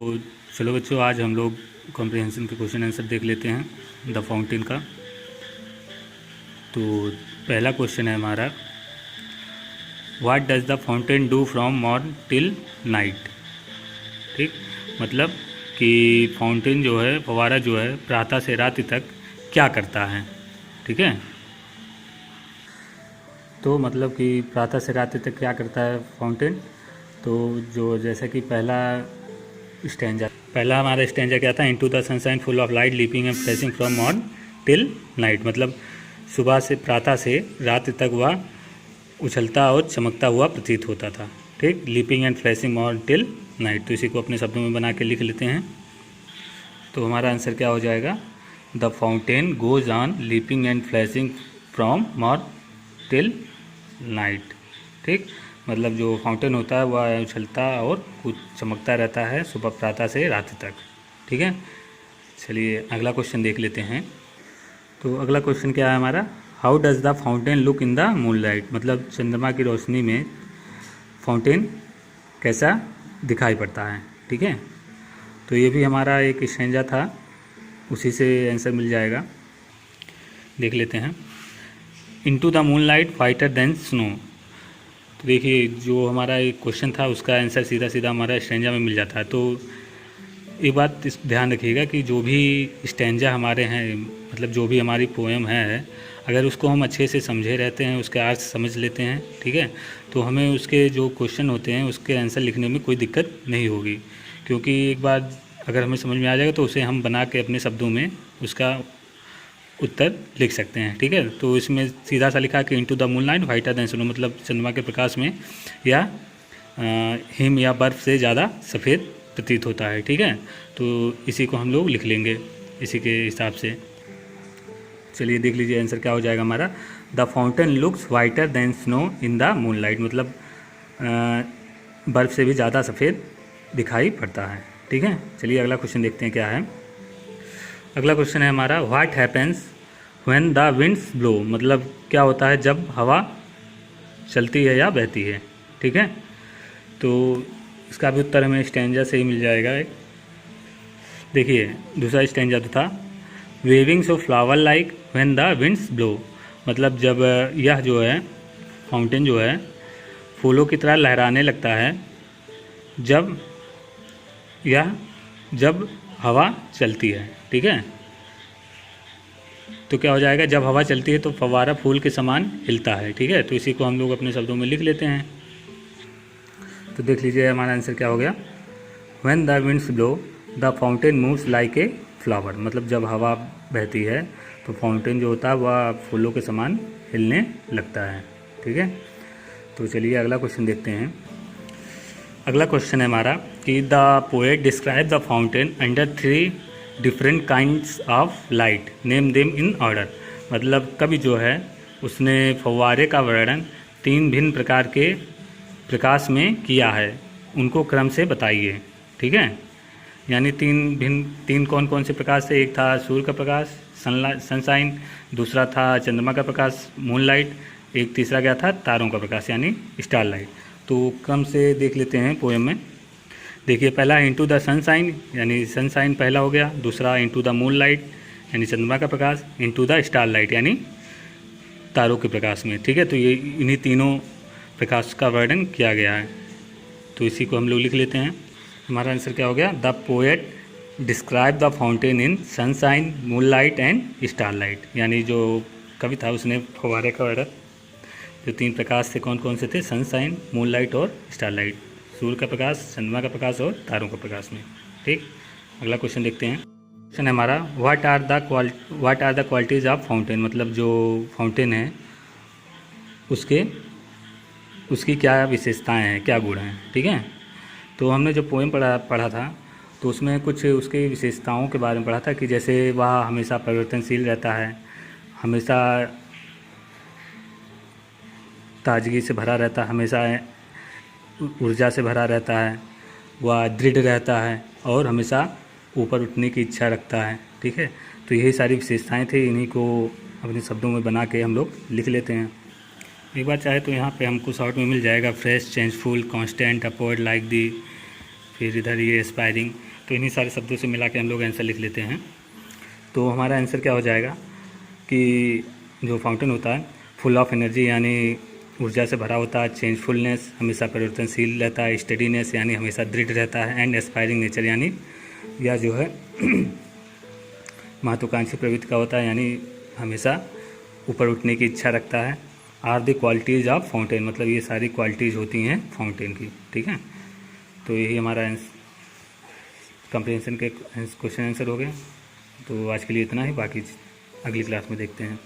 तो चलो बच्चों, आज हम लोग कॉम्प्रिहेंशन के क्वेश्चन आंसर देख लेते हैं द फाउंटेन का। तो पहला क्वेश्चन है हमारा, what does the fountain do from morn till night. ठीक, मतलब कि फाउंटेन जो है, फव्वारा जो है, प्रातः से रात तक क्या करता है। ठीक है, तो मतलब कि प्रातः से रात तक क्या करता है फाउंटेन। तो जो जैसे कि पहला हमारा स्टेंजा क्या था, into the sunshine full of light leaping and flashing from morn till night. मतलब सुबह से, प्रातः से रात तक वह उछलता और चमकता हुआ प्रतीत होता था। ठीक, leaping and flashing morn till night. तो इसी को अपने शब्दों में बना के लिख लेते हैं। तो हमारा आंसर क्या हो जाएगा, the fountain goes on leaping and flashing from morn till night. ठीक, मतलब जो फाउंटेन होता है वह उछलता और कुछ चमकता रहता है सुबह प्रातः से रात तक। ठीक है, चलिए अगला क्वेश्चन देख लेते हैं। तो अगला क्वेश्चन क्या है हमारा, how does the fountain look in the moonlight. मतलब चंद्रमा की रोशनी में फाउंटेन कैसा दिखाई पड़ता है। ठीक है, तो ये भी हमारा एक स्टेंजा था, उसी से आंसर मिल जाएगा। देख लेते हैं, into the moonlight whiter than snow. तो देखिए, जो हमारा एक क्वेश्चन था उसका आंसर सीधा सीधा हमारा स्टेंजा में मिल जाता है। तो एक बात इस ध्यान रखिएगा कि जो भी स्टेंजा हमारे हैं, मतलब जो भी हमारी पोएम है, अगर उसको हम अच्छे से समझे रहते हैं, उसके अर्थ समझ लेते हैं, ठीक है, तो हमें उसके जो क्वेश्चन होते हैं उसके आंसर लिखने में कोई दिक्कत नहीं होगी। क्योंकि एक बार अगर हमें समझ में आ जाएगा तो उसे हम बना के अपने शब्दों में उसका उत्तर लिख सकते हैं। ठीक है, तो इसमें सीधा सा लिखा कि into the moonlight whiter than snow, मतलब चंद्रमा के प्रकाश में या हिम या बर्फ़ से ज़्यादा सफ़ेद प्रतीत होता है। ठीक है, तो इसी को हम लोग लिख लेंगे इसी के हिसाब से। चलिए देख लीजिए आंसर क्या हो जाएगा हमारा, the fountain looks whiter than snow in the moonlight. मतलब बर्फ़ से भी ज़्यादा सफ़ेद दिखाई पड़ता है। ठीक है, चलिए अगला क्वेश्चन देखते हैं क्या है। अगला क्वेश्चन है हमारा, what happens when the winds blow. मतलब क्या होता है जब हवा चलती है या बहती है। ठीक है, तो इसका भी उत्तर हमें स्टेंजा से ही मिल जाएगा। देखिए दूसरा स्टेंजा तो था, wavings of flower like when the winds blow. मतलब जब यह जो है फाउंटेन जो है फूलों की तरह लहराने लगता है जब हवा चलती है। ठीक है, तो क्या हो जाएगा, जब हवा चलती है तो फव्वारा फूल के समान हिलता है। ठीक है, तो इसी को हम लोग अपने शब्दों में लिख लेते हैं। तो देख लीजिए हमारा आंसर क्या हो गया, when the winds blow the fountain moves like a flower. मतलब जब हवा बहती है तो फाउंटेन जो होता है वह फूलों के समान हिलने लगता है। ठीक है, तो चलिए अगला क्वेश्चन देखते हैं। अगला क्वेश्चन है हमारा कि the poet describe the fountain under 3 different kinds of light, name them in order. मतलब कवि जो है उसने फव्वारे का वर्णन 3 भिन्न प्रकार के प्रकाश में किया है, उनको क्रम से बताइए। ठीक है, यानी 3 कौन कौन से प्रकाश थे, एक था सूर्य का प्रकाश सनशाइन, दूसरा था चंद्रमा का प्रकाश मूनलाइट, एक तीसरा क्या था, तारों का प्रकाश यानी स्टारलाइट। तो क्रम से देख लेते हैं पोएम में। देखिए पहला इनटू द सनशाइन, यानी सनशाइन पहला हो गया। दूसरा इनटू द मूनलाइट यानी चंद्रमा का प्रकाश, इनटू द स्टारलाइट यानी तारों के प्रकाश में। ठीक है, तो ये इन्हीं तीनों प्रकाश का वर्णन किया गया है। तो इसी को हम लोग लिख लेते हैं। हमारा आंसर क्या हो गया, the poet describe the fountain in sunshine moonlight and starlight. यानी जो कवि था उसने फव्वारे का वर्णन जो 3 प्रकाश थे कौन कौन से थे, सनशाइन, मूनलाइट और स्टारलाइट, सूर्य का प्रकाश, चंद्रमा का प्रकाश और तारों का प्रकाश में। ठीक, अगला क्वेश्चन देखते हैं। क्वेश्चन है हमारा, what are the qualities of fountain. मतलब जो फाउंटेन है उसकी क्या विशेषताएं हैं, क्या गुण हैं। ठीक है, तो हमने जो पोएम पढ़ा था तो उसमें कुछ उसकी विशेषताओं के बारे में पढ़ा था कि जैसे वह हमेशा परिवर्तनशील रहता है, हमेशा ताजगी से भरा रहता है, हमेशा ऊर्जा से भरा रहता है, वह दृढ़ रहता है और हमेशा ऊपर उठने की इच्छा रखता है। ठीक है, तो यही सारी विशेषताएं थी, इन्हीं को अपने शब्दों में बना के हम लोग लिख लेते हैं। एक बार चाहे तो यहाँ पे हमको शॉर्ट में मिल जाएगा, fresh, changeful, constant, upward, like the फिर इधर ये एस्पायरिंग, तो इन्हीं सारे शब्दों से मिला के हम लोग आंसर लिख लेते हैं। तो हमारा आंसर क्या हो जाएगा कि जो फाउंटेन होता है फुल ऑफ एनर्जी यानी ऊर्जा से भरा होता है, चेंजफुलनेस हमेशा परिवर्तनशील रहता है, स्टेडीनेस यानी हमेशा दृढ़ रहता है, एंड एस्पायरिंग नेचर यानी यह जो है महत्वाकांक्षी प्रवृत्ति का होता है, यानी हमेशा ऊपर उठने की इच्छा रखता है। Are the qualities of fountain, मतलब ये सारी क्वालिटीज़ होती हैं फाउंटेन की, ठीक है। तो यही हमारा कंप्रीहेंशन के क्वेश्चन आंसर हो गए। तो आज के लिए इतना ही, बाकी अगली क्लास में देखते हैं।